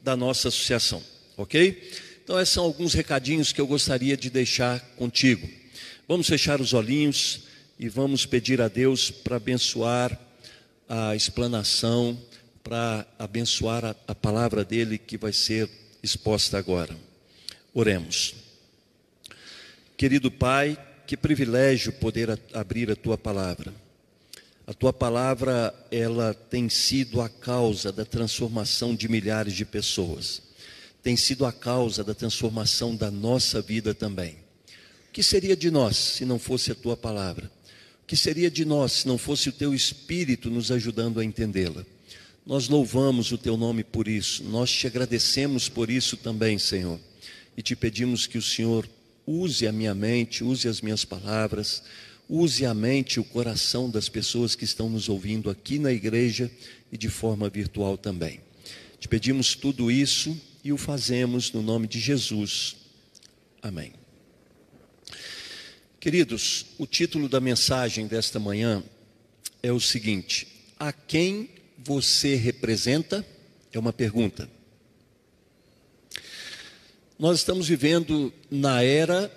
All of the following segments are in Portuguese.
da nossa associação, ok? Então esses são alguns recadinhos que eu gostaria de deixar contigo. Vamos fechar os olhinhos e vamos pedir a Deus para abençoar a explanação, para abençoar a palavra dele que vai ser exposta agora. Oremos. Querido Pai, que privilégio poder abrir a Tua palavra. A Tua palavra, ela tem sido a causa da transformação de milhares de pessoas. Tem sido a causa da transformação da nossa vida também. O que seria de nós se não fosse a Tua palavra? O que seria de nós se não fosse o Teu Espírito nos ajudando a entendê-la? Nós louvamos o Teu nome por isso. Nós Te agradecemos por isso também, Senhor. E Te pedimos que o Senhor use a minha mente, use as minhas palavras, use a mente e o coração das pessoas que estão nos ouvindo aqui na igreja e de forma virtual também. Te pedimos tudo isso e o fazemos no nome de Jesus. Amém. Queridos, o título da mensagem desta manhã é o seguinte: a quem você representa? É uma pergunta. Nós estamos vivendo na era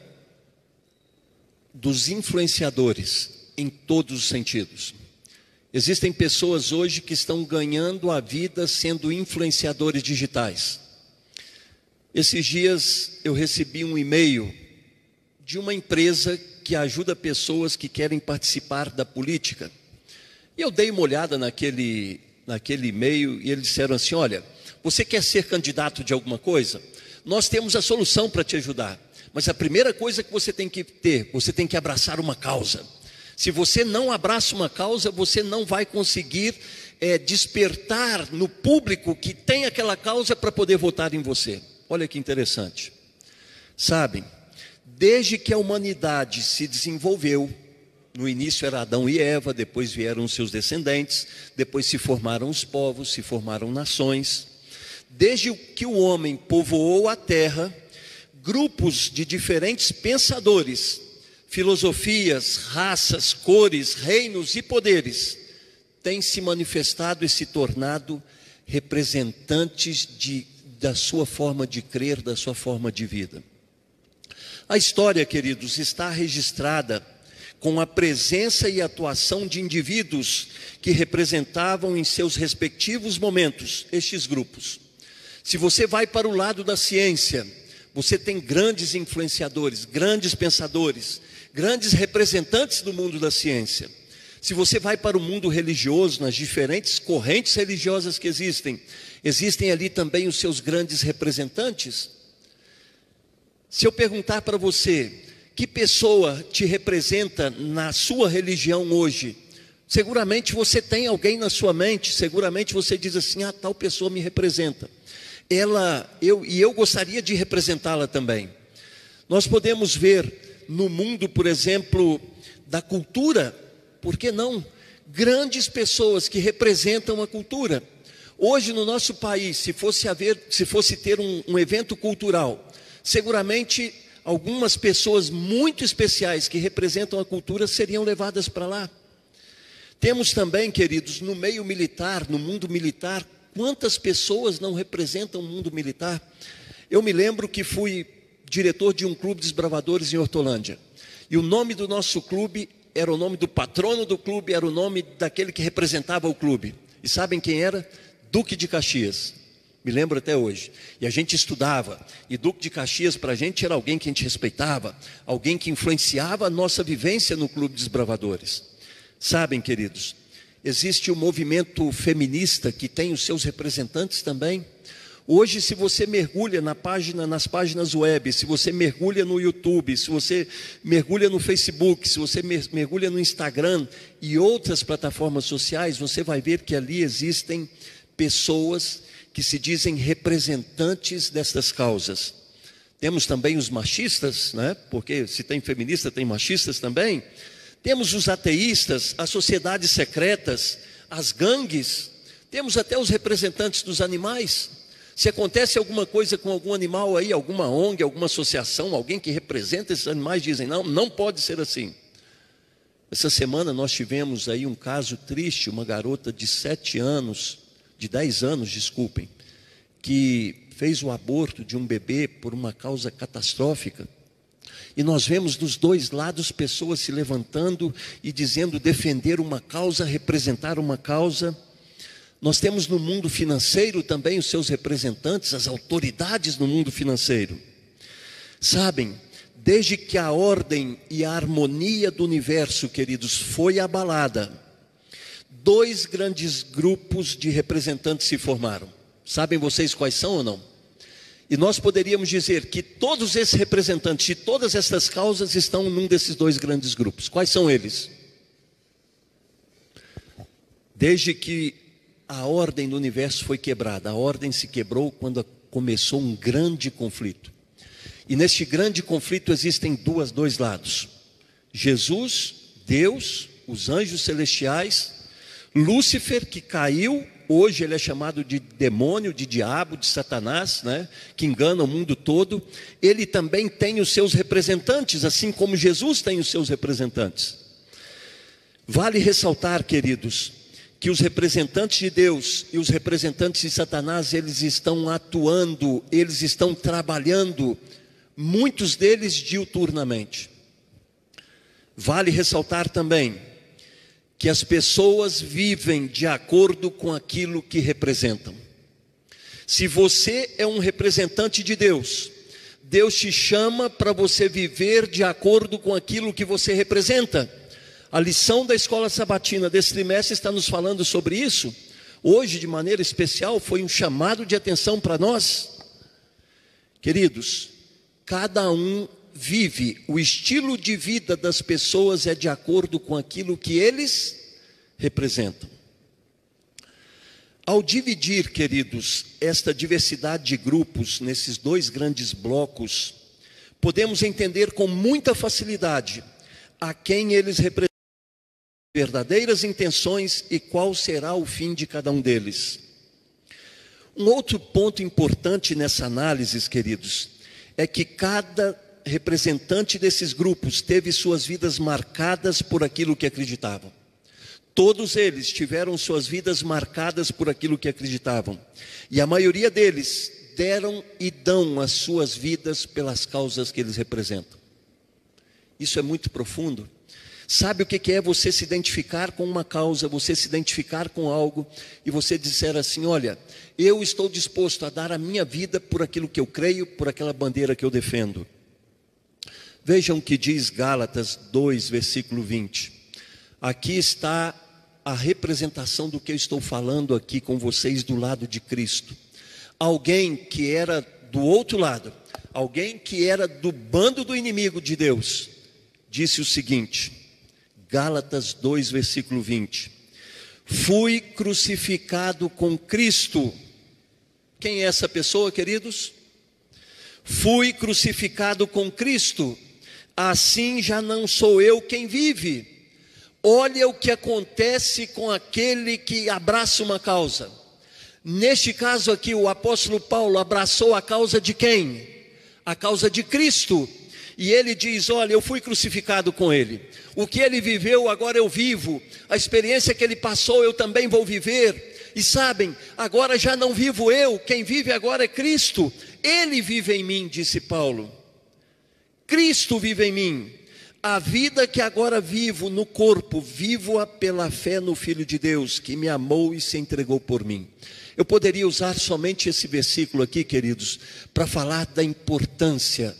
dos influenciadores, em todos os sentidos. Existem pessoas hoje que estão ganhando a vida sendo influenciadores digitais. Esses dias eu recebi um e-mail de uma empresa que ajuda pessoas que querem participar da política. E eu dei uma olhada naquele e-mail e eles disseram assim: olha, você quer ser candidato de alguma coisa? Nós temos a solução para te ajudar. Mas a primeira coisa que você tem que ter, você tem que abraçar uma causa. Se você não abraça uma causa, você não vai conseguir despertar no público que tem aquela causa para poder votar em você. Olha que interessante. Sabem, desde que a humanidade se desenvolveu, no início era Adão e Eva, depois vieram seus descendentes, depois se formaram os povos, se formaram nações. Desde que o homem povoou a terra, grupos de diferentes pensadores, filosofias, raças, cores, reinos e poderes têm se manifestado e se tornado representantes da sua forma de crer, da sua forma de vida. A história, queridos, está registrada com a presença e atuação de indivíduos que representavam em seus respectivos momentos estes grupos. Se você vai para o lado da ciência, você tem grandes influenciadores, grandes pensadores, grandes representantes do mundo da ciência. Se você vai para o mundo religioso, nas diferentes correntes religiosas que existem ali também os seus grandes representantes. Se eu perguntar para você, que pessoa te representa na sua religião hoje? Seguramente você tem alguém na sua mente, seguramente você diz assim: ah, tal pessoa me representa. Eu gostaria de representá-la também. Nós podemos ver no mundo, por exemplo, da cultura, por que não? Grandes pessoas que representam a cultura. Hoje no nosso país, se fosse ter um evento cultural, seguramente algumas pessoas muito especiais que representam a cultura seriam levadas para lá. Temos também, queridos, no meio militar, no mundo militar, quantas pessoas não representam o mundo militar? Eu me lembro que fui diretor de um clube de desbravadores em Hortolândia. E o nome do nosso clube era o nome do patrono do clube, era o nome daquele que representava o clube. E sabem quem era? Duque de Caxias. Me lembro até hoje. E a gente estudava. E Duque de Caxias para a gente era alguém que a gente respeitava, alguém que influenciava a nossa vivência no clube de desbravadores. Sabem, queridos, existe o movimento feminista que tem os seus representantes também. Hoje, se você mergulha nas páginas web, se você mergulha no YouTube, se você mergulha no Facebook, se você mergulha no Instagram e outras plataformas sociais, você vai ver que ali existem pessoas que se dizem representantes destas causas. Temos também os machistas, né? Porque se tem feminista, tem machistas também. Temos os ateístas, as sociedades secretas, as gangues. Temos até os representantes dos animais. Se acontece alguma coisa com algum animal aí, alguma ONG, alguma associação, alguém que representa esses animais, dizem: não pode ser assim. Essa semana nós tivemos aí um caso triste, uma garota de 10 anos, que fez o aborto de um bebê por uma causa catastrófica. E nós vemos dos dois lados pessoas se levantando e dizendo defender uma causa, representar uma causa. Nós temos no mundo financeiro também os seus representantes, as autoridades no mundo financeiro. Sabem, desde que a ordem e a harmonia do universo, queridos, foi abalada, dois grandes grupos de representantes se formaram. Sabem vocês quais são ou não? E nós poderíamos dizer que todos esses representantes de todas essas causas estão num desses dois grandes grupos. Quais são eles? Desde que a ordem do universo foi quebrada, a ordem se quebrou quando começou um grande conflito. E neste grande conflito existem dois lados: Jesus, Deus, os anjos celestiais, Lúcifer, que caiu, hoje ele é chamado de demônio, de diabo, de Satanás, né? Que engana o mundo todo. Ele também tem os seus representantes, assim como Jesus tem os seus representantes. Vale ressaltar, queridos, que os representantes de Deus e os representantes de Satanás, eles estão atuando, eles estão trabalhando, muitos deles diuturnamente. Vale ressaltar também que as pessoas vivem de acordo com aquilo que representam. Se você é um representante de Deus, Deus te chama para você viver de acordo com aquilo que você representa. A lição da escola sabatina desse trimestre está nos falando sobre isso. Hoje, de maneira especial, foi um chamado de atenção para nós. Queridos, cada um vive, o estilo de vida das pessoas é de acordo com aquilo que eles representam. Ao dividir, queridos, esta diversidade de grupos nesses dois grandes blocos, podemos entender com muita facilidade a quem eles representam, verdadeiras intenções e qual será o fim de cada um deles. Um outro ponto importante nessa análise, queridos, é que cada representante desses grupos teve suas vidas marcadas por aquilo que acreditavam. Todos eles tiveram suas vidas marcadas por aquilo que acreditavam. E a maioria deles deram e dão as suas vidas pelas causas que eles representam. Isso é muito profundo. Sabe o que é você se identificar com uma causa, você se identificar com algo e você dizer assim: olha, eu estou disposto a dar a minha vida por aquilo que eu creio, por aquela bandeira que eu defendo. Vejam o que diz Gálatas 2, versículo 20. Aqui está a representação do que eu estou falando aqui com vocês do lado de Cristo. Alguém que era do outro lado, alguém que era do bando do inimigo de Deus, disse o seguinte, Gálatas 2, versículo 20. Fui crucificado com Cristo. Quem é essa pessoa, queridos? Fui crucificado com Cristo. Assim já não sou eu quem vive. Olha o que acontece com aquele que abraça uma causa. Neste caso aqui, o apóstolo Paulo abraçou a causa de quem? A causa de Cristo. E ele diz: olha, eu fui crucificado com ele. O que ele viveu, agora eu vivo. A experiência que ele passou, eu também vou viver. E sabem, agora já não vivo eu, quem vive agora é Cristo. Ele vive em mim, disse Paulo. Cristo vive em mim. A vida que agora vivo no corpo, vivo-a pela fé no Filho de Deus, que me amou e se entregou por mim. Eu poderia usar somente esse versículo aqui, queridos, para falar da importância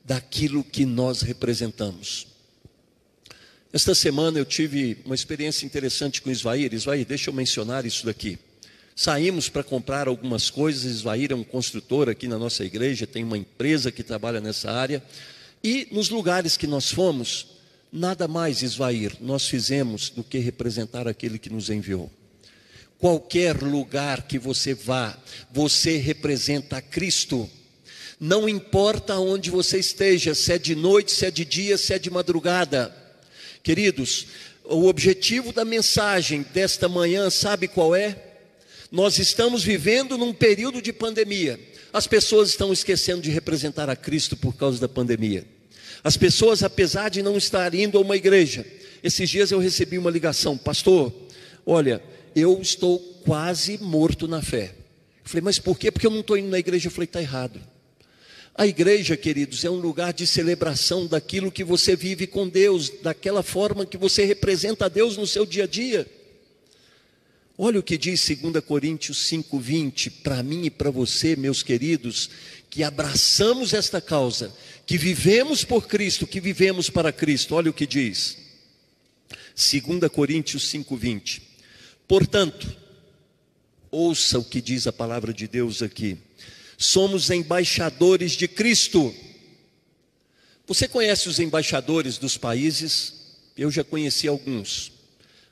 daquilo que nós representamos. Esta semana eu tive uma experiência interessante com Isvair. Isvair, deixa eu mencionar isso daqui. Saímos para comprar algumas coisas. Isvair é um construtor aqui na nossa igreja, tem uma empresa que trabalha nessa área. E nos lugares que nós fomos, nada mais, Isvair, nós fizemos do que representar aquele que nos enviou. Qualquer lugar que você vá, você representa a Cristo. Não importa onde você esteja, se é de noite, se é de dia, se é de madrugada. Queridos, o objetivo da mensagem desta manhã, sabe qual é? Nós estamos vivendo num período de pandemia. As pessoas estão esquecendo de representar a Cristo por causa da pandemia. As pessoas, apesar de não estar indo a uma igreja, esses dias eu recebi uma ligação: pastor, olha, eu estou quase morto na fé. falei, mas por quê? Porque eu não estou indo na igreja. Eu falei, está errado. A igreja, queridos, é um lugar de celebração daquilo que você vive com Deus, daquela forma que você representa a Deus no seu dia a dia. Olha o que diz 2 Coríntios 5:20, para mim e para você, meus queridos, que abraçamos esta causa, que vivemos por Cristo, que vivemos para Cristo. Olha o que diz, 2 Coríntios 5:20. Portanto, ouça o que diz a palavra de Deus aqui. Somos embaixadores de Cristo. Você conhece os embaixadores dos países? Eu já conheci alguns.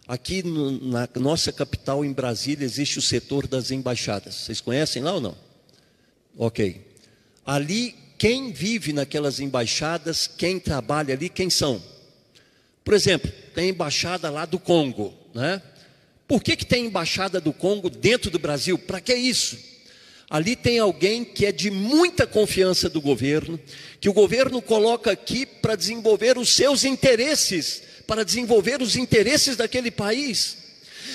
Aqui na nossa capital, em Brasília, existe o setor das embaixadas. Vocês conhecem lá ou não? Ok. Ali, quem vive naquelas embaixadas, quem trabalha ali, quem são? Por exemplo, tem a embaixada lá do Congo, né? Por que tem embaixada do Congo dentro do Brasil? Para que isso? Ali tem alguém que é de muita confiança do governo, que o governo coloca aqui para desenvolver os seus interesses, para desenvolver os interesses daquele país.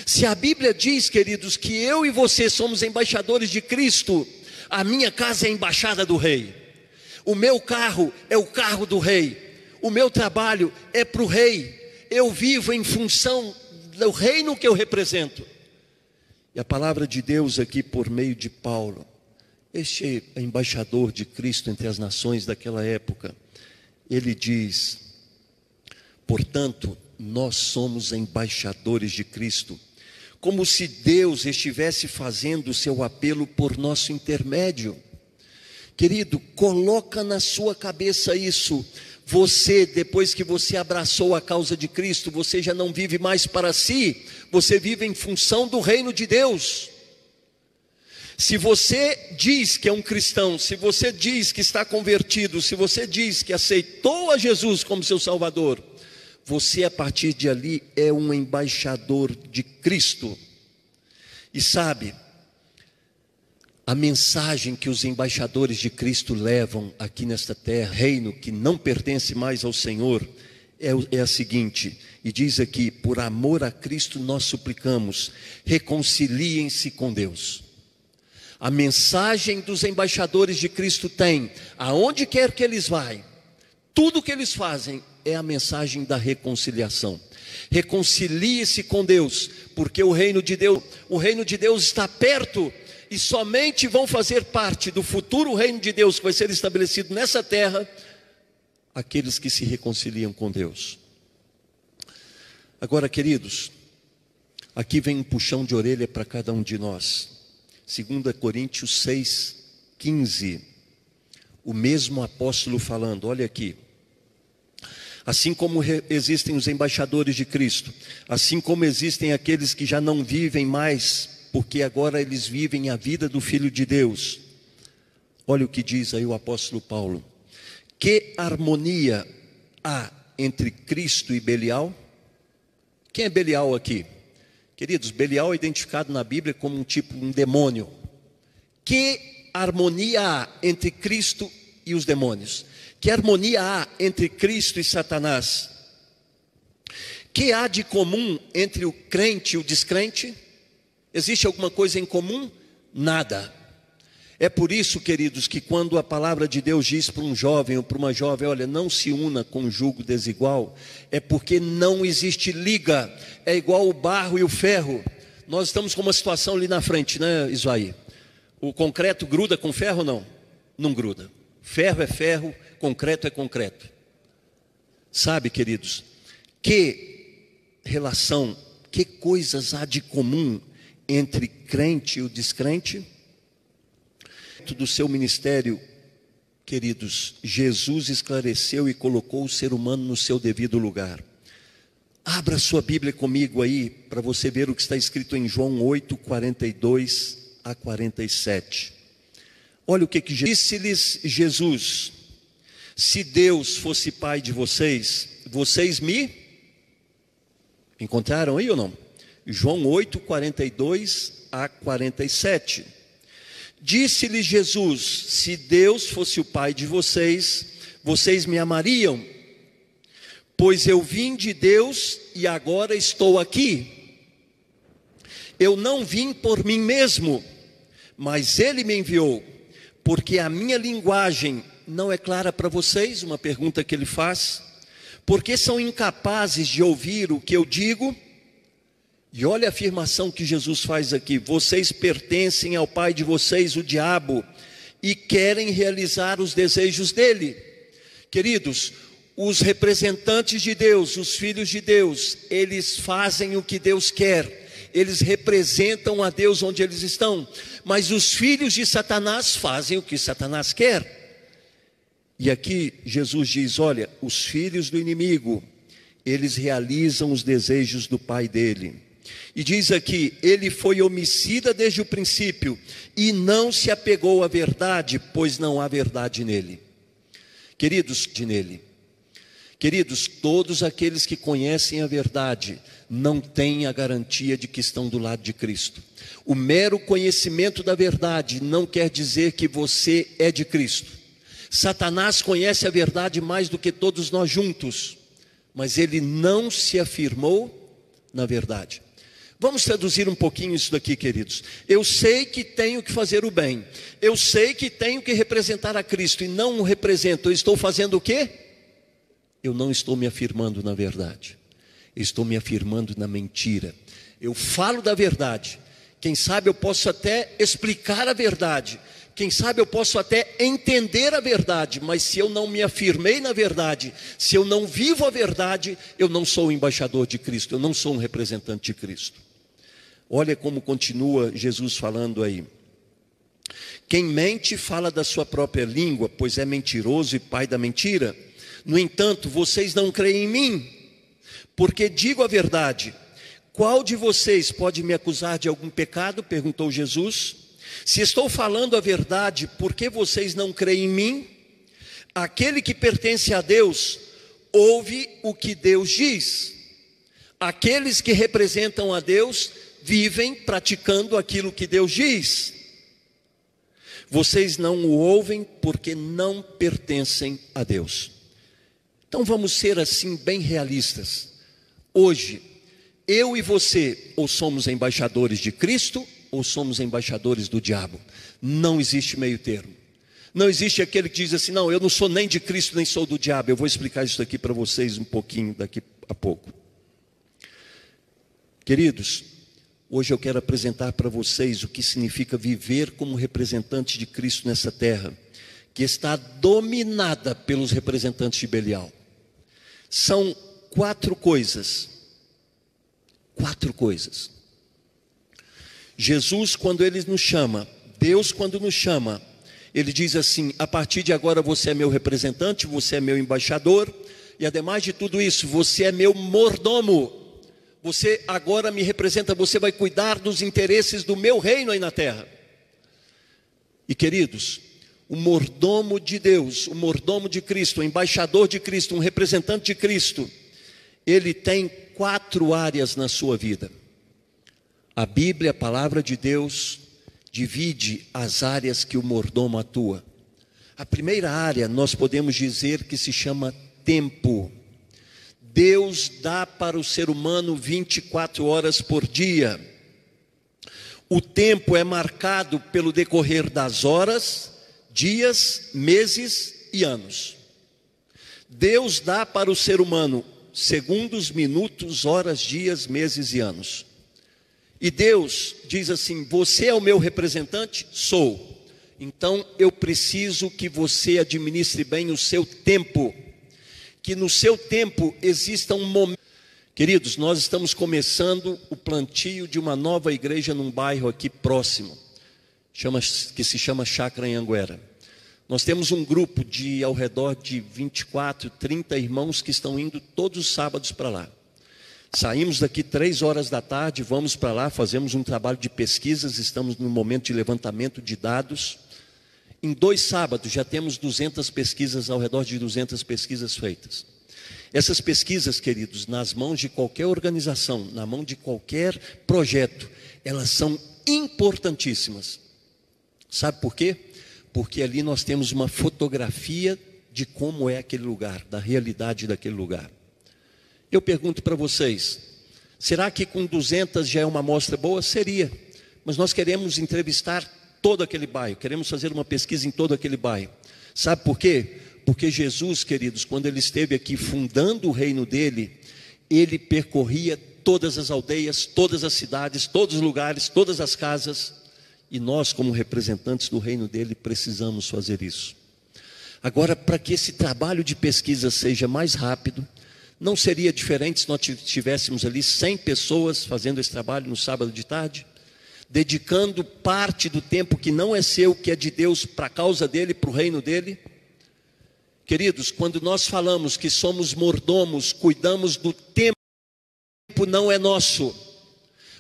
Se a Bíblia diz, queridos, que eu e você somos embaixadores de Cristo, a minha casa é a embaixada do rei, o meu carro é o carro do rei, o meu trabalho é para o rei, eu vivo em função do reino que eu represento. E a palavra de Deus aqui por meio de Paulo, este embaixador de Cristo entre as nações daquela época, ele diz, portanto, nós somos embaixadores de Cristo, como se Deus estivesse fazendo o seu apelo por nosso intermédio. Querido, coloca na sua cabeça isso. Você, depois que você abraçou a causa de Cristo, você já não vive mais para si, você vive em função do reino de Deus. Se você diz que é um cristão, se você diz que está convertido, se você diz que aceitou a Jesus como seu Salvador, você a partir de ali é um embaixador de Cristo. E sabe, a mensagem que os embaixadores de Cristo levam aqui nesta terra, reino que não pertence mais ao Senhor, é a seguinte, e diz aqui, por amor a Cristo nós suplicamos, reconciliem-se com Deus. A mensagem dos embaixadores de Cristo tem, aonde quer que eles vão, tudo que eles fazem é a mensagem da reconciliação. Reconcilie-se com Deus, porque o reino de Deus está perto, e somente vão fazer parte do futuro reino de Deus que vai ser estabelecido nessa terra, aqueles que se reconciliam com Deus. Agora, queridos, aqui vem um puxão de orelha para cada um de nós. 2 Coríntios 6:15, o mesmo apóstolo falando, olha aqui. Assim como existem os embaixadores de Cristo, assim como existem aqueles que já não vivem mais, porque agora eles vivem a vida do Filho de Deus. Olha o que diz aí o apóstolo Paulo. Que harmonia há entre Cristo e Belial? Quem é Belial aqui? Queridos, Belial é identificado na Bíblia como um demônio. Que harmonia há entre Cristo e os demônios? Que harmonia há entre Cristo e Satanás? Que há de comum entre o crente e o descrente? Existe alguma coisa em comum? Nada. É por isso, queridos, que quando a palavra de Deus diz para um jovem ou para uma jovem, olha, não se una com jugo desigual, é porque não existe liga, é igual o barro e o ferro. Nós estamos com uma situação ali na frente, né, Isaí? O concreto gruda com ferro ou não? Não gruda. Ferro é ferro, concreto é concreto. Sabe, queridos, que relação, que coisas há de comum entre crente e o descrente? Do seu ministério, queridos, Jesus esclareceu e colocou o ser humano no seu devido lugar. Abra sua Bíblia comigo aí, para você ver o que está escrito em João 8:42 a 47. Olha o que disse-lhes Jesus: se Deus fosse pai de vocês, vocês me encontraram aí ou não? João 8:42 a 47. Disse-lhe Jesus: se Deus fosse o pai de vocês, vocês me amariam, pois eu vim de Deus e agora estou aqui. Eu não vim por mim mesmo, mas Ele me enviou, porque a minha linguagem não é clara para vocês, uma pergunta que ele faz, porque são incapazes de ouvir o que eu digo. E olha a afirmação que Jesus faz aqui: vocês pertencem ao pai de vocês, o diabo, e querem realizar os desejos dele. Queridos, os representantes de Deus, os filhos de Deus, eles fazem o que Deus quer, eles representam a Deus onde eles estão, mas os filhos de Satanás fazem o que Satanás quer. E aqui Jesus diz: olha, os filhos do inimigo, eles realizam os desejos do pai dele. E diz aqui: ele foi homicida desde o princípio e não se apegou à verdade, pois não há verdade nele. Queridos, todos aqueles que conhecem a verdade não têm a garantia de que estão do lado de Cristo. O mero conhecimento da verdade não quer dizer que você é de Cristo. Satanás conhece a verdade mais do que todos nós juntos, mas ele não se afirmou na verdade. Vamos traduzir um pouquinho isso daqui, queridos. Eu sei que tenho que fazer o bem, eu sei que tenho que representar a Cristo e não o represento. Eu estou fazendo o quê? Eu não estou me afirmando na verdade, eu estou me afirmando na mentira. Eu falo da verdade, quem sabe eu posso até explicar a verdade, quem sabe eu posso até entender a verdade, mas se eu não me afirmei na verdade, se eu não vivo a verdade, eu não sou o embaixador de Cristo, eu não sou um representante de Cristo. Olha como continua Jesus falando aí: quem mente fala da sua própria língua, pois é mentiroso e pai da mentira. No entanto, vocês não creem em mim, porque digo a verdade. Qual de vocês pode me acusar de algum pecado? Perguntou Jesus. Se estou falando a verdade, por que vocês não creem em mim? Aquele que pertence a Deus ouve o que Deus diz. Aqueles que representam a Deus vivem praticando aquilo que Deus diz. Vocês não o ouvem porque não pertencem a Deus. Então vamos ser assim bem realistas. Hoje, eu e você, ou somos embaixadores de Cristo, ou somos embaixadores do diabo. Não existe meio termo. Não existe aquele que diz assim: não, eu não sou nem de Cristo, nem sou do diabo. Eu vou explicar isso aqui para vocês um pouquinho daqui a pouco. Queridos, hoje eu quero apresentar para vocês o que significa viver como representante de Cristo nessa terra, que está dominada pelos representantes de Belial. São quatro coisas. Jesus, quando ele nos chama, Deus, quando nos chama, ele diz assim: a partir de agora você é meu representante, você é meu embaixador, e ademais de tudo isso, você é meu mordomo. Você agora me representa, você vai cuidar dos interesses do meu reino aí na terra. E queridos, o mordomo de Deus, o mordomo de Cristo, o embaixador de Cristo, um representante de Cristo, ele tem 4 áreas na sua vida. A Bíblia, a palavra de Deus, divide as áreas que o mordomo atua. A primeira área nós podemos dizer que se chama tempo. Deus dá para o ser humano 24 horas por dia. O tempo é marcado pelo decorrer das horas, dias, meses e anos. Deus dá para o ser humano segundos, minutos, horas, dias, meses e anos. E Deus diz assim: você é o meu representante? Sou. Então eu preciso que você administre bem o seu tempo, que no seu tempo exista um momento. Queridos, nós estamos começando o plantio de uma nova igreja num bairro aqui próximo, que se chama Chácara Anhanguera. Nós temos um grupo de ao redor de 24, 30 irmãos que estão indo todos os sábados para lá. Saímos daqui 3 horas da tarde, vamos para lá, fazemos um trabalho de pesquisas, estamos no momento de levantamento de dados. Em 2 sábados já temos 200 pesquisas, ao redor de 200 pesquisas feitas. Essas pesquisas, queridos, nas mãos de qualquer organização, na mão de qualquer projeto, elas são importantíssimas. Sabe por quê? Porque ali nós temos uma fotografia de como é aquele lugar, da realidade daquele lugar. Eu pergunto para vocês, será que com 200 já é uma amostra boa? Seria, mas nós queremos entrevistar todo aquele bairro, queremos fazer uma pesquisa em todo aquele bairro. Sabe por quê? Porque Jesus, queridos, quando ele esteve aqui fundando o reino dele, ele percorria todas as aldeias, todas as cidades, todos os lugares, todas as casas, e nós, como representantes do reino dele, precisamos fazer isso. Agora, para que esse trabalho de pesquisa seja mais rápido, não seria diferente se nós tivéssemos ali 100 pessoas fazendo esse trabalho no sábado de tarde, dedicando parte do tempo que não é seu, que é de Deus, para a causa dele, para o reino dele. Queridos, quando nós falamos que somos mordomos, cuidamos do tempo, não é nosso.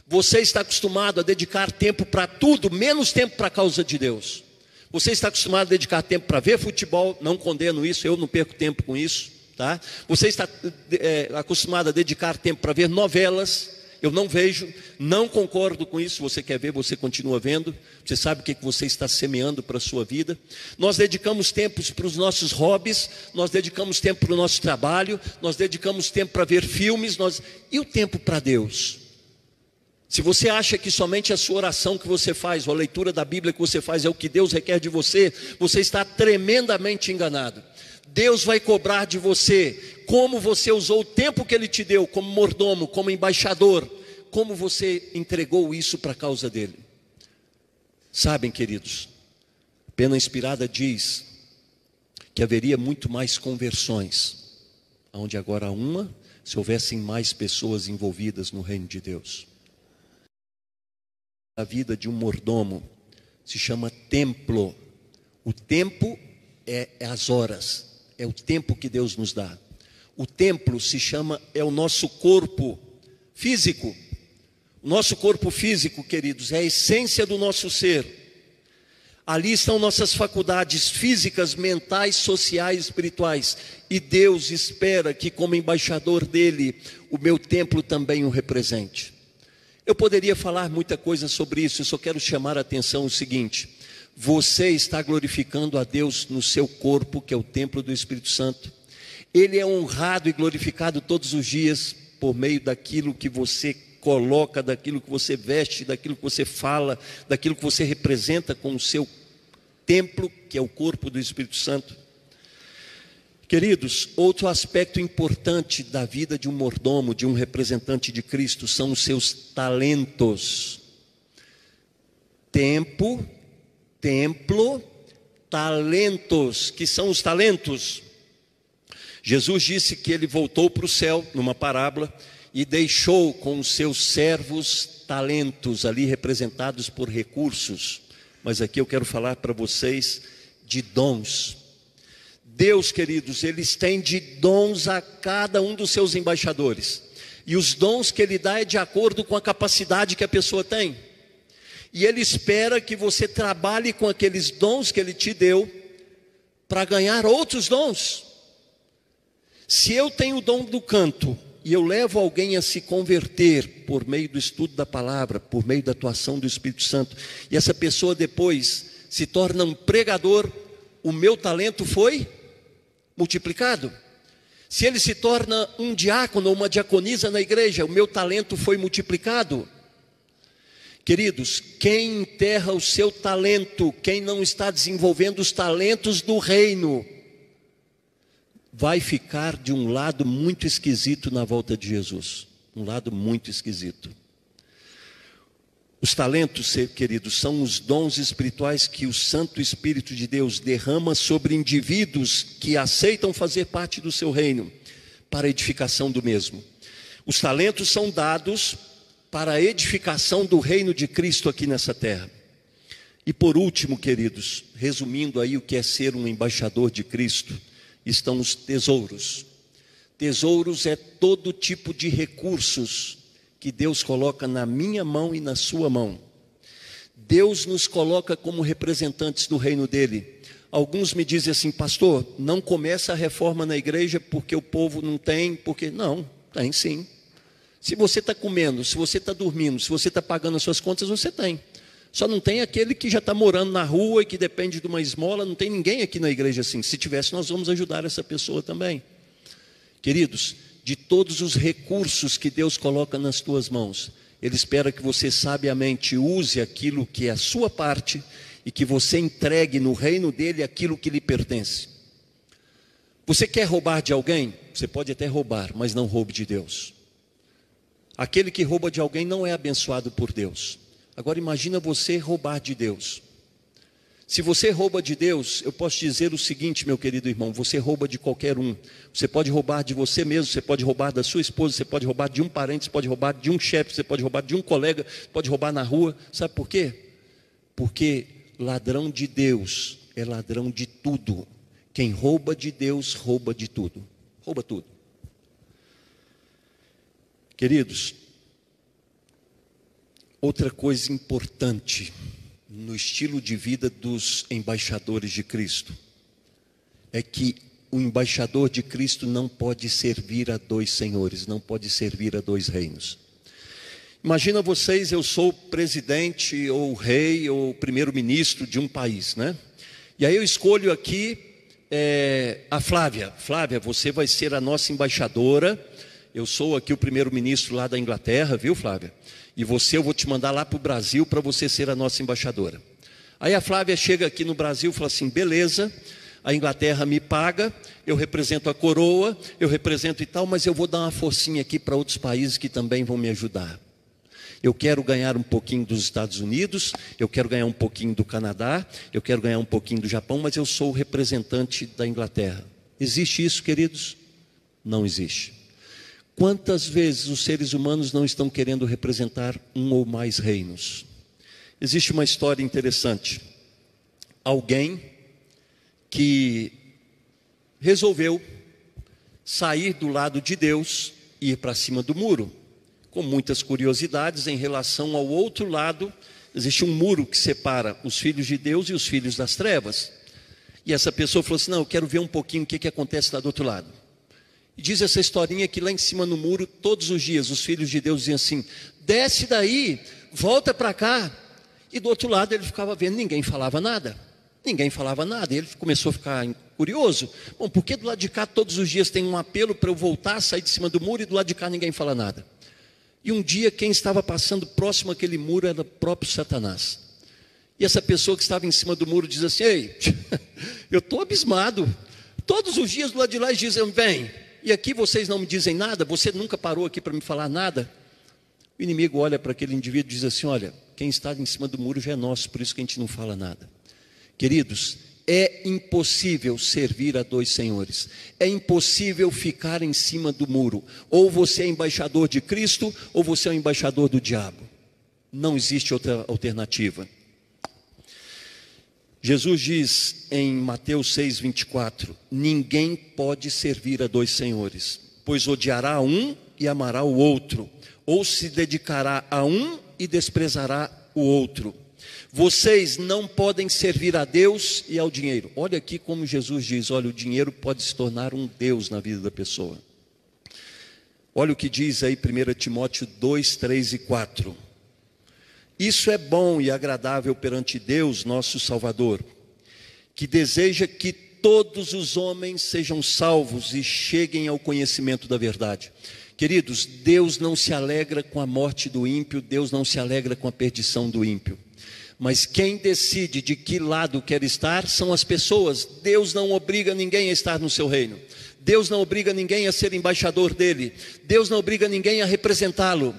Você está acostumado a dedicar tempo para tudo, menos tempo para a causa de Deus. Você está acostumado a dedicar tempo para ver futebol, não condeno isso, eu não perco tempo com isso, tá? Você está acostumado a dedicar tempo para ver novelas, eu não vejo, não concordo com isso. Você quer ver, você continua vendo. Você sabe o que você está semeando para a sua vida. Nós dedicamos tempo para os nossos hobbies, nós dedicamos tempo para o nosso trabalho, nós dedicamos tempo para ver filmes, e o tempo para Deus? Se você acha que somente a sua oração que você faz, ou a leitura da Bíblia que você faz é o que Deus requer de você, você está tremendamente enganado. Deus vai cobrar de você como você usou o tempo que Ele te deu, como mordomo, como embaixador, como você entregou isso para a causa dEle. Sabem, queridos, Pena Inspirada diz que haveria muito mais conversões, onde agora há uma, se houvessem mais pessoas envolvidas no reino de Deus. A vida de um mordomo se chama templo. O tempo é as horas, é o tempo que Deus nos dá. O templo é o nosso corpo físico. O nosso corpo físico, queridos, é a essência do nosso ser. Ali estão nossas faculdades físicas, mentais, sociais, espirituais. E Deus espera que, como embaixador dele, o meu templo também o represente. Eu poderia falar muita coisa sobre isso, eu só quero chamar a atenção o seguinte: você está glorificando a Deus no seu corpo, que é o templo do Espírito Santo. Ele é honrado e glorificado todos os dias por meio daquilo que você coloca, daquilo que você veste, daquilo que você fala, daquilo que você representa com o seu templo, que é o corpo do Espírito Santo. Queridos, outro aspecto importante da vida de um mordomo, de um representante de Cristo, são os seus talentos. Tempo, templo, talentos. Que são os talentos? Jesus disse que ele voltou para o céu, numa parábola, e deixou com os seus servos talentos, ali representados por recursos. Mas aqui eu quero falar para vocês de dons. Deus, queridos, Ele estende dons a cada um dos seus embaixadores. E os dons que Ele dá é de acordo com a capacidade que a pessoa tem. E Ele espera que você trabalhe com aqueles dons que Ele te deu para ganhar outros dons. Se eu tenho o dom do canto e eu levo alguém a se converter por meio do estudo da palavra, por meio da atuação do Espírito Santo, e essa pessoa depois se torna um pregador, o meu talento foi multiplicado. Se ele se torna um diácono ou uma diaconisa na igreja, o meu talento foi multiplicado. Queridos, quem enterra o seu talento, quem não está desenvolvendo os talentos do reino, vai ficar de um lado muito esquisito na volta de Jesus. Um lado muito esquisito. Os talentos, queridos, são os dons espirituais que o Santo Espírito de Deus derrama sobre indivíduos que aceitam fazer parte do seu reino, para a edificação do mesmo. Os talentos são dados para a edificação do reino de Cristo aqui nessa terra. E por último, queridos, resumindo aí o que é ser um embaixador de Cristo, estão os tesouros. Tesouros é todo tipo de recursos que Deus coloca na minha mão e na sua mão. Deus nos coloca como representantes do reino dele. Alguns me dizem assim: pastor, não começa a reforma na igreja porque o povo não tem, porque não, tem sim. Se você está comendo, se você está dormindo, se você está pagando as suas contas, você tem. Só não tem aquele que já está morando na rua e que depende de uma esmola. Não tem ninguém aqui na igreja assim. Se tivesse, nós vamos ajudar essa pessoa também. Queridos, de todos os recursos que Deus coloca nas tuas mãos, Ele espera que você sabiamente use aquilo que é a sua parte e que você entregue no reino dele aquilo que lhe pertence. Você quer roubar de alguém? Você pode até roubar, mas não roube de Deus. Aquele que rouba de alguém não é abençoado por Deus. Agora imagina você roubar de Deus. Se você rouba de Deus, eu posso dizer o seguinte, meu querido irmão: você rouba de qualquer um. Você pode roubar de você mesmo, você pode roubar da sua esposa, você pode roubar de um parente, você pode roubar de um chefe, você pode roubar de um colega, pode roubar na rua. Sabe por quê? Porque ladrão de Deus é ladrão de tudo. Quem rouba de Deus, rouba de tudo. Rouba tudo. Queridos, outra coisa importante no estilo de vida dos embaixadores de Cristo é que o embaixador de Cristo não pode servir a dois senhores, não pode servir a dois reinos. Imagina vocês, eu sou presidente ou rei ou primeiro-ministro de um país, né? E aí eu escolho aqui a Flávia. Flávia, você vai ser a nossa embaixadora. Eu sou aqui o primeiro-ministro lá da Inglaterra, viu, Flávia? E eu vou te mandar lá para o Brasil para você ser a nossa embaixadora. Aí a Flávia chega aqui no Brasil e fala assim: beleza, a Inglaterra me paga, eu represento a coroa, eu represento e tal, mas eu vou dar uma forcinha aqui para outros países que também vão me ajudar. Eu quero ganhar um pouquinho dos Estados Unidos, eu quero ganhar um pouquinho do Canadá, eu quero ganhar um pouquinho do Japão, mas eu sou o representante da Inglaterra. Existe isso, queridos? Não existe. Quantas vezes os seres humanos não estão querendo representar um ou mais reinos? Existe uma história interessante. Alguém que resolveu sair do lado de Deus e ir para cima do muro, com muitas curiosidades em relação ao outro lado. Existe um muro que separa os filhos de Deus e os filhos das trevas. E essa pessoa falou assim: não, eu quero ver um pouquinho o que acontece lá do outro lado. E diz essa historinha que lá em cima no muro, todos os dias, os filhos de Deus diziam assim: desce daí, volta para cá. E do outro lado ele ficava vendo, ninguém falava nada. Ninguém falava nada, e ele começou a ficar curioso. Bom, por que do lado de cá todos os dias tem um apelo para eu voltar, sair de cima do muro, e do lado de cá ninguém fala nada? E um dia quem estava passando próximo àquele muro era o próprio Satanás. E essa pessoa que estava em cima do muro diz assim: ei, eu estou abismado. Todos os dias do lado de lá eles dizem: vem. E aqui vocês não me dizem nada, você nunca parou aqui para me falar nada. O inimigo olha para aquele indivíduo e diz assim: olha, quem está em cima do muro já é nosso, por isso que a gente não fala nada. Queridos, é impossível servir a dois senhores. É impossível ficar em cima do muro. Ou você é embaixador de Cristo, ou você é o embaixador do diabo. Não existe outra alternativa. Jesus diz em Mateus 6:24: ninguém pode servir a dois senhores, pois odiará um e amará o outro, ou se dedicará a um e desprezará o outro. Vocês não podem servir a Deus e ao dinheiro. Olha aqui como Jesus diz: olha, o dinheiro pode se tornar um Deus na vida da pessoa. Olha o que diz aí 1 Timóteo 2, 3 e 4. Isso é bom e agradável perante Deus, nosso Salvador, que deseja que todos os homens sejam salvos e cheguem ao conhecimento da verdade. Queridos, Deus não se alegra com a morte do ímpio, Deus não se alegra com a perdição do ímpio. Mas quem decide de que lado quer estar são as pessoas. Deus não obriga ninguém a estar no seu reino. Deus não obriga ninguém a ser embaixador dele. Deus não obriga ninguém a representá-lo.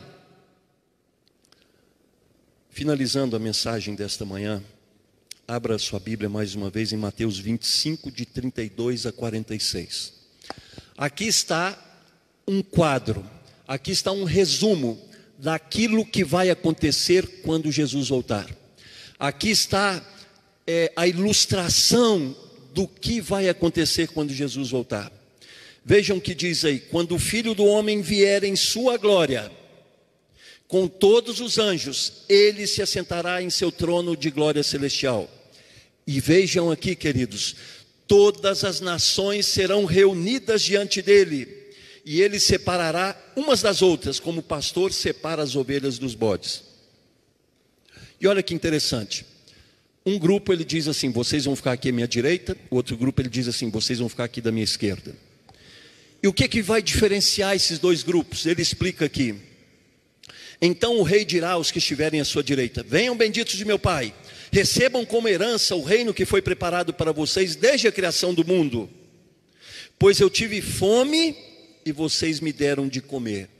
Finalizando a mensagem desta manhã, abra sua Bíblia mais uma vez em Mateus 25, de 32 a 46. Aqui está um quadro, aqui está um resumo daquilo que vai acontecer quando Jesus voltar. Aqui está a ilustração do que vai acontecer quando Jesus voltar. Vejam o que diz aí: quando o Filho do Homem vier em sua glória, com todos os anjos, ele se assentará em seu trono de glória celestial. E vejam aqui, queridos, todas as nações serão reunidas diante dele, e ele separará umas das outras, como o pastor separa as ovelhas dos bodes. E olha que interessante, um grupo ele diz assim: vocês vão ficar aqui à minha direita. O outro grupo ele diz assim: vocês vão ficar aqui da minha esquerda. E o que vai diferenciar esses dois grupos? Ele explica aqui: então o rei dirá aos que estiverem à sua direita: venham benditos de meu Pai, Recebam como herança o reino que foi preparado para vocês desde a criação do mundo. Pois eu tive fome e vocês me deram de comer.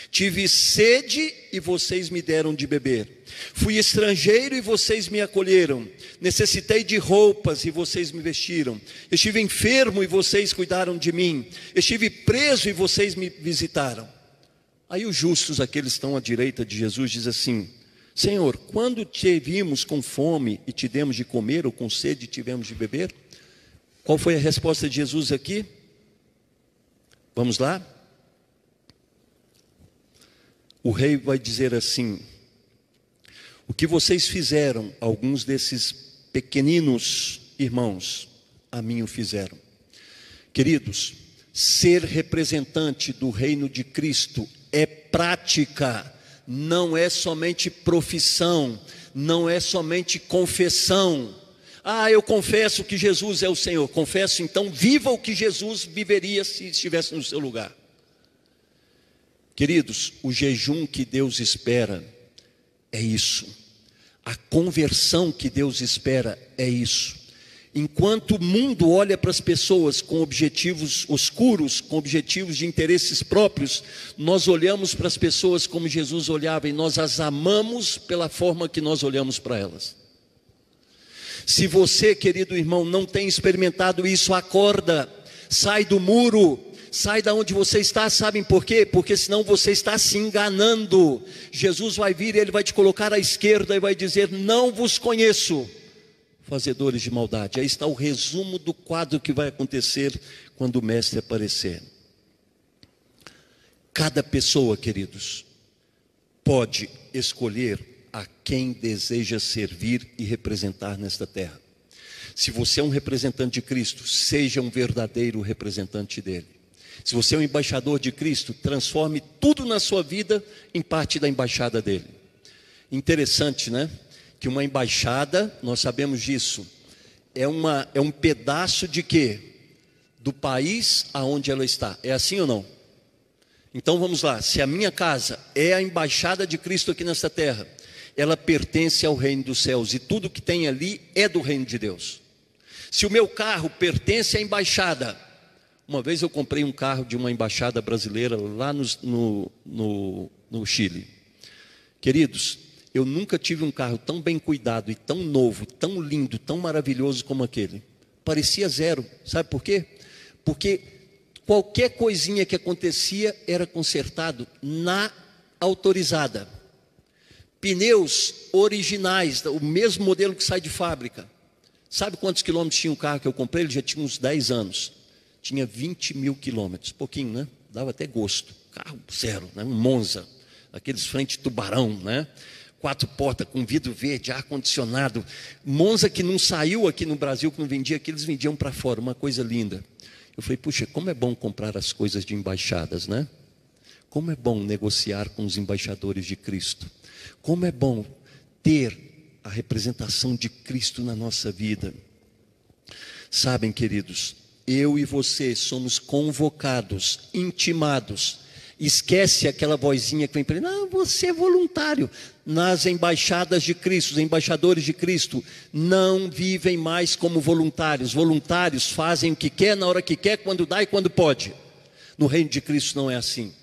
Tive sede e vocês me deram de beber. Fui estrangeiro e vocês me acolheram. Necessitei de roupas e vocês me vestiram. Estive enfermo e vocês cuidaram de mim. Estive preso e vocês me visitaram. Aí os justos, aqueles que estão à direita de Jesus, diz assim: Senhor, quando te vimos com fome e te demos de comer, ou com sede e tivemos de beber? Qual foi a resposta de Jesus aqui? Vamos lá? O rei vai dizer assim: o que vocês fizeram, alguns desses pequeninos irmãos, a mim o fizeram. Queridos, ser representante do reino de Cristo é prática, não é somente profissão, não é somente confissão. Ah, eu confesso que Jesus é o Senhor. Confesso, então viva o que Jesus viveria se estivesse no seu lugar. Queridos, o jejum que Deus espera é isso. A conversão que Deus espera é isso. Enquanto o mundo olha para as pessoas com objetivos oscuros, com objetivos de interesses próprios, nós olhamos para as pessoas como Jesus olhava, e nós as amamos pela forma que nós olhamos para elas. Se você, querido irmão, não tem experimentado isso, acorda, sai do muro, sai da onde você está. Sabem por quê? Porque senão você está se enganando. Jesus vai vir e Ele vai te colocar à esquerda e vai dizer: não vos conheço, fazedores de maldade. Aí está o resumo do quadro que vai acontecer quando o mestre aparecer. Cada pessoa, queridos, pode escolher a quem deseja servir e representar nesta terra. Se você é um representante de Cristo, seja um verdadeiro representante dele. Se você é um embaixador de Cristo, transforme tudo na sua vida em parte da embaixada dele. Interessante, né? Que uma embaixada, nós sabemos disso, é um pedaço de quê? Do país aonde ela está. É assim ou não? Então vamos lá, se a minha casa é a embaixada de Cristo aqui nesta terra, ela pertence ao reino dos céus, e tudo que tem ali é do reino de Deus. Se o meu carro pertence à embaixada, uma vez eu comprei um carro de uma embaixada brasileira lá no Chile. Queridos, eu nunca tive um carro tão bem cuidado e tão novo, tão lindo, tão maravilhoso como aquele. Parecia zero. Sabe por quê? Porque qualquer coisinha que acontecia era consertado na autorizada. Pneus originais, o mesmo modelo que sai de fábrica. Sabe quantos quilômetros tinha o carro que eu comprei? Ele já tinha uns 10 anos. Tinha 20 mil quilômetros. Pouquinho, né? Dava até gosto. Carro zero, né? Um Monza. Aqueles frente tubarão, né? 4 portas com vidro verde, ar-condicionado. Monza que não saiu aqui no Brasil, que não vendia aqui, eles vendiam para fora. Uma coisa linda. Eu falei, puxa, como é bom comprar as coisas de embaixadas, né? Como é bom negociar com os embaixadores de Cristo. Como é bom ter a representação de Cristo na nossa vida. Sabem, queridos, eu e você somos convocados, intimados. Esquece aquela vozinha que vem para ele: não, você é voluntário. Nas embaixadas de Cristo, os embaixadores de Cristo não vivem mais como voluntários. Voluntários fazem o que quer, na hora que quer, quando dá e quando pode. No reino de Cristo não é assim.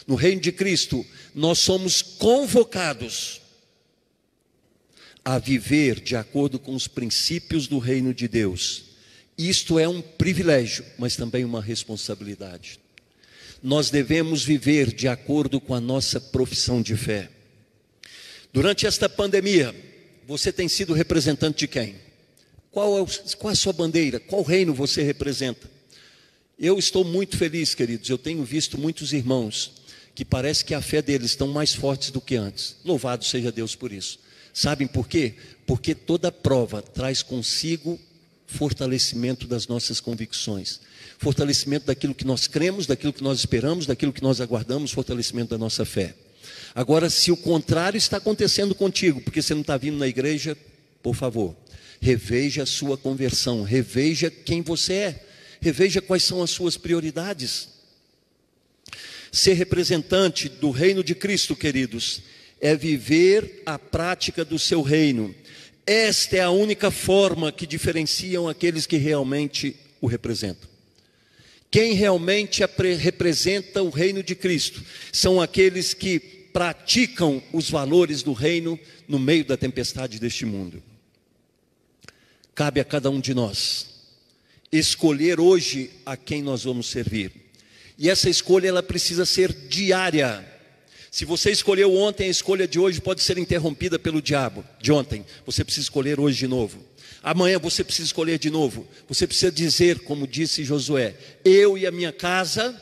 No reino de Cristo nós somos convocados a viver de acordo com os princípios do reino de Deus. Isto é um privilégio, mas também uma responsabilidade. Nós devemos viver de acordo com a nossa profissão de fé. Durante esta pandemia, você tem sido representante de quem? Qual é a sua bandeira? Qual reino você representa? Eu estou muito feliz, queridos. Eu tenho visto muitos irmãos que parece que a fé deles estão mais fortes do que antes. Louvado seja Deus por isso. Sabem por quê? Porque toda prova traz consigo fortalecimento das nossas convicções, fortalecimento daquilo que nós cremos, daquilo que nós esperamos, daquilo que nós aguardamos, fortalecimento da nossa fé. Agora, se o contrário está acontecendo contigo, porque você não está vindo na igreja, por favor, reveja a sua conversão, reveja quem você é, reveja quais são as suas prioridades. Ser representante do reino de Cristo, queridos, é viver a prática do seu reino, Esta é a única forma que diferenciam aqueles que realmente o representam. Quem realmente representa o reino de Cristo são aqueles que praticam os valores do reino no meio da tempestade deste mundo. Cabe a cada um de nós escolher hoje a quem nós vamos servir. E essa escolha ela precisa ser diária. Se você escolheu ontem, a escolha de hoje pode ser interrompida pelo diabo de ontem. Você precisa escolher hoje de novo. Amanhã você precisa escolher de novo. Você precisa dizer, como disse Josué: eu e a minha casa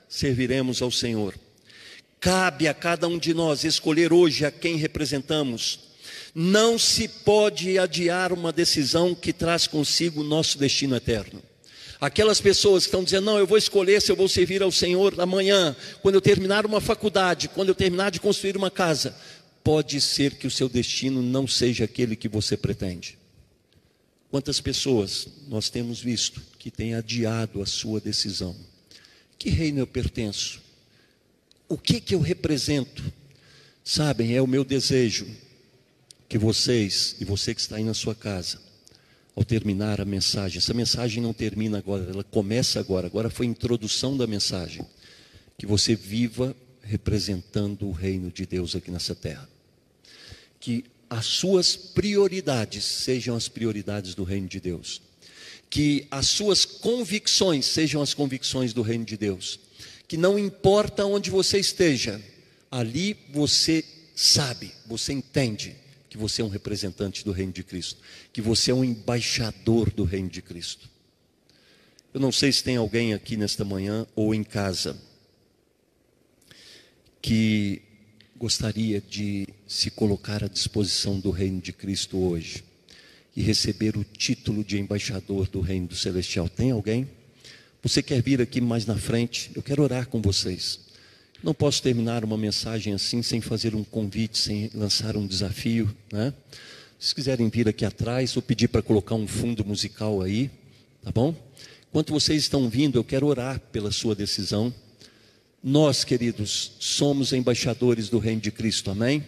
serviremos ao Senhor. Cabe a cada um de nós escolher hoje a quem representamos. Não se pode adiar uma decisão que traz consigo o nosso destino eterno. Aquelas pessoas que estão dizendo: não, eu vou escolher se eu vou servir ao Senhor amanhã, quando eu terminar uma faculdade, quando eu terminar de construir uma casa. Pode ser que o seu destino não seja aquele que você pretende. Quantas pessoas nós temos visto que têm adiado a sua decisão? Que reino eu pertenço? O que eu represento? Sabem, é o meu desejo que vocês, e você que está aí na sua casa, ao terminar a mensagem, essa mensagem não termina agora, ela começa agora foi a introdução da mensagem, que você viva representando o reino de Deus aqui nessa terra. Que as suas prioridades sejam as prioridades do reino de Deus. Que as suas convicções sejam as convicções do reino de Deus. Que não importa onde você esteja, ali você sabe, você entende que você é um representante do reino de Cristo, que você é um embaixador do reino de Cristo. Eu não sei se tem alguém aqui nesta manhã ou em casa que gostaria de se colocar à disposição do reino de Cristo hoje e receber o título de embaixador do reino do celestial. Tem alguém? Você quer vir aqui mais na frente? Eu quero orar com vocês. Não posso terminar uma mensagem assim sem fazer um convite, sem lançar um desafio, né? Se quiserem vir aqui atrás, ou pedir para colocar um fundo musical aí, tá bom? Enquanto vocês estão vindo, eu quero orar pela sua decisão. Nós, queridos, somos embaixadores do reino de Cristo, amém?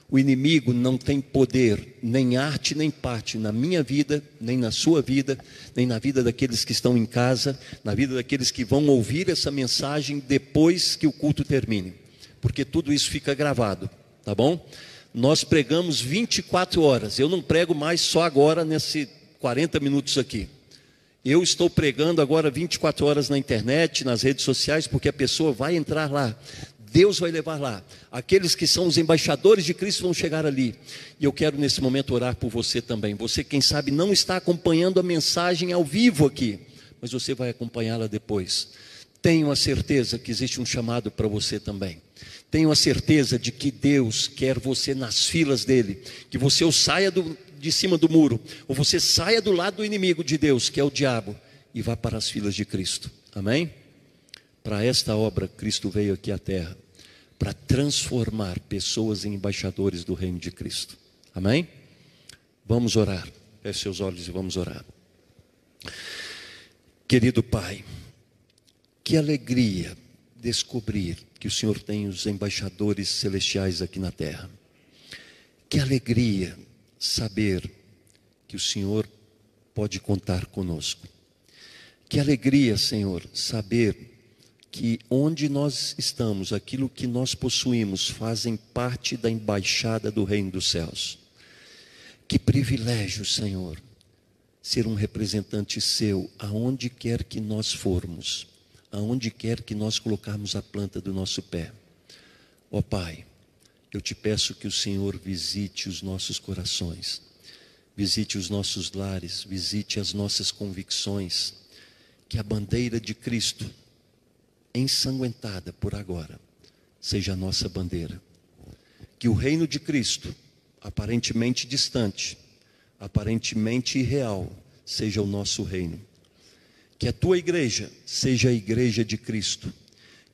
O inimigo não tem poder, nem arte, nem parte na minha vida, nem na sua vida, nem na vida daqueles que estão em casa, na vida daqueles que vão ouvir essa mensagem depois que o culto termine, porque tudo isso fica gravado, tá bom? Nós pregamos 24 horas, eu não prego mais só agora nesses 40 minutos aqui. Eu estou pregando agora 24 horas na internet, nas redes sociais, porque a pessoa vai entrar lá. Deus vai levar lá. Aqueles que são os embaixadores de Cristo vão chegar ali. E eu quero nesse momento orar por você também. Você, quem sabe, não está acompanhando a mensagem ao vivo aqui, mas você vai acompanhá-la depois. Tenho a certeza que existe um chamado para você também. Tenho a certeza de que Deus quer você nas filas dele. Que você ou saia de cima do muro, ou você saia do lado do inimigo de Deus, que é o diabo, e vá para as filas de Cristo. Amém? Para esta obra, Cristo veio aqui à terra, para transformar pessoas em embaixadores do reino de Cristo. Amém? Vamos orar. Feche seus olhos e vamos orar. Querido Pai, que alegria descobrir que o Senhor tem os embaixadores celestiais aqui na terra. Que alegria saber que o Senhor pode contar conosco. Que alegria, Senhor, saber que onde nós estamos, aquilo que nós possuímos, fazem parte da embaixada do reino dos céus. Que privilégio, Senhor, ser um representante seu, aonde quer que nós formos, aonde quer que nós colocarmos a planta do nosso pé. Ó Pai, eu te peço que o Senhor visite os nossos corações, visite os nossos lares, visite as nossas convicções, que a bandeira de Cristo, ensanguentada por agora, seja a nossa bandeira. Que o reino de Cristo, aparentemente distante, aparentemente irreal, seja o nosso reino. Que a tua igreja seja a igreja de Cristo.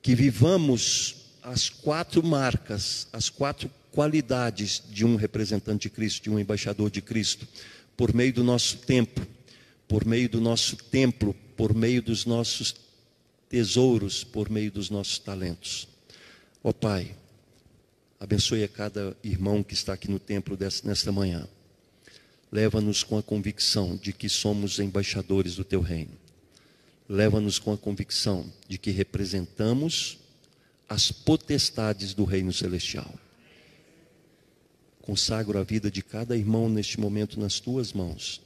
Que vivamos as 4 marcas, as 4 qualidades de um representante de Cristo, de um embaixador de Cristo, por meio do nosso tempo, por meio do nosso templo, por meio dos nossos tesouros, por meio dos nossos talentos. Ó Pai, abençoe a cada irmão que está aqui no templo nesta manhã. Leva-nos com a convicção de que somos embaixadores do Teu reino. Leva-nos com a convicção de que representamos as potestades do reino celestial. Consagro a vida de cada irmão neste momento nas Tuas mãos,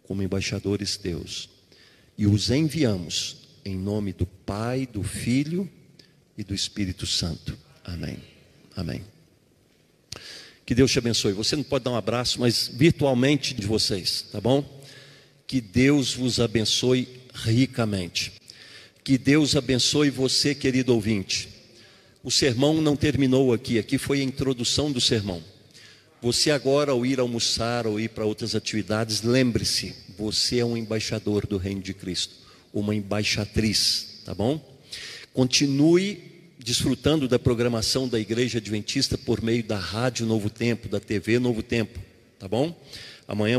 como embaixadores Teus, e os enviamos em nome do Pai, do Filho e do Espírito Santo. Amém. Amém. Que Deus te abençoe. Você não pode dar um abraço, mas virtualmente de vocês, tá bom? Que Deus vos abençoe ricamente. Que Deus abençoe você, querido ouvinte. O sermão não terminou aqui. Aqui foi a introdução do sermão. Você agora, ao ir almoçar ou ir para outras atividades, lembre-se, você é um embaixador do reino de Cristo, uma embaixatriz, tá bom? Continue desfrutando da programação da Igreja Adventista por meio da Rádio Novo Tempo, da TV Novo Tempo, tá bom? Amanhã